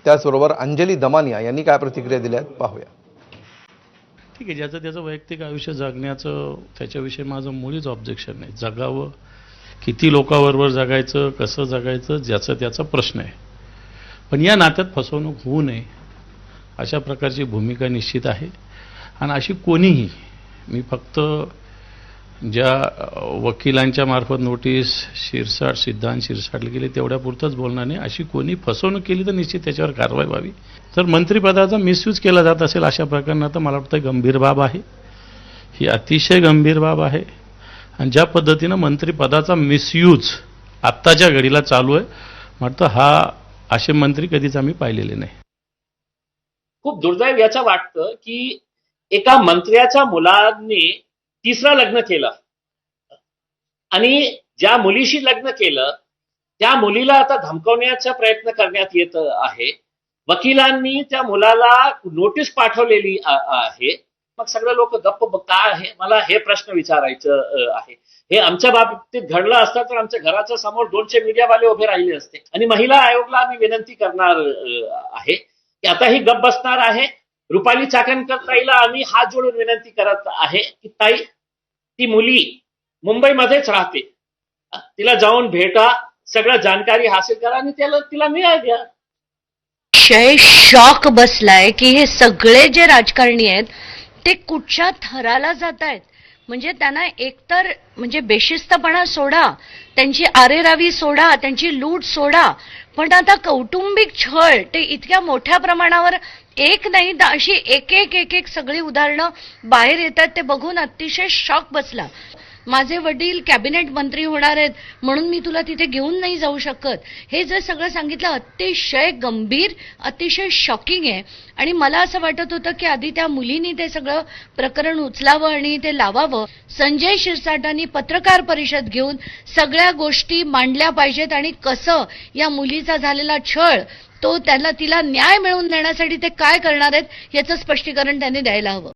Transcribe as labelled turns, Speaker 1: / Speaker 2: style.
Speaker 1: त्याचबरोबर अंजली दमानिया यांनी काय प्रतिक्रिया दिल्या आहेत पाहूया.
Speaker 2: ठीक आहे, ज्याचं त्याचं वैयक्तिक आयुष्य जगण्याचं त्याच्याविषयी माझं मुळीच ऑब्जेक्शन नाही. जगावं, किती लोकांबरोबर जगायचं, कसं जगायचं, ज्याचा त्याचा प्रश्न आहे. पण या नात्यात फसवणूक होऊ नये अशा प्रकारची भूमिका निश्चित आहे. आणि अशी कोणीही, मी फक्त ज्या वकिलांच्या मार्फत नोटीस सिद्धांत शिरसाटला गेली तेवढ्या पुरतंच बोलणार नाही. अशी कोणी फसवणूक केली तर निश्चित त्याच्यावर कारवाई व्हावी. तर मंत्रिपदाचा मिसयूज केला जात असेल अशा प्रकरणात तर मला वाटतं गंभीर बाब आहे. ही अतिशय गंभीर बाब आहे. आणि ज्या पद्धतीनं मंत्रिपदाचा मिसयूज आत्ताच्या घडीला चालू आहे, म्हटलं हा असे मंत्री कधीच आम्ही पाहिलेले नाही.
Speaker 3: खूप दुर्दैव याचं वाटतं की एका मंत्र्याच्या मुलाने तिसरं लग्न केलं आणि ज्या मुलीशी लग्न केलं त्या मुलीला आता धमकवण्याचा प्रयत्न करण्यात येत आहे. वकिलांनी त्या मुलाला नोटीस पाठवलेली आहे. मग सगळे लोक गप्प का आहे? मला हे प्रश्न विचारायचं आहे. हे आमच्या बाबतीत घडलं असतं तर आमच्या घराच्या समोर 200 मीडियावाले उभे राहिले असते. आणि महिला आयोगला आम्ही विनंती करणार आहे की आता ही गप्प बसणार आहे. रुपाली चाकणकर ताईला आम्ही हात जोडून विनंती करत आहे की ताई, ती मुली मुंबईमध्येच राहते, तिला जाऊन भेटा, सगळं जानकारी हासिल करा आणि तिला न्याय द्या.
Speaker 4: विषय शॉक बसलाय की हे सगळे जे राजकारणी आहेत ते कुठच्या थराला जात आहेत. म्हणजे त्यांना एकतर म्हणजे बेशिस्तपणा सोडा, त्यांची आरेरावी सोडा, त्यांची लूट सोडा, पण आता कौटुंबिक छळ ते इतक्या मोठ्या प्रमाणावर एक नाही अशी एक एक सगळी उदाहरणं बाहेर येतात. ते बघून अतिशय शॉक बसला. माझे वडील कॅबिनेट मंत्री होणार आहेत म्हणून मी तुला तिथे घेऊन नाही जाऊ शकत, हे जे सगळं सांगितलं अतिशय गंभीर, अतिशय शॉकिंग आहे. आणि मला असं वाटत होतं की आधी त्या मुलींनी ते सगळं प्रकरण उचलावं आणि ते लावावं. संजय शिरसाटांनी पत्रकार परिषद घेऊन सगळ्या गोष्टी मांडल्या पाहिजेत आणि कसं या मुलीचा झालेला छळ तो तिला न्याय मिळवून देण्यासाठी ते काय करणार आहेत याचं स्पष्टीकरण त्यांनी द्यायला हवं.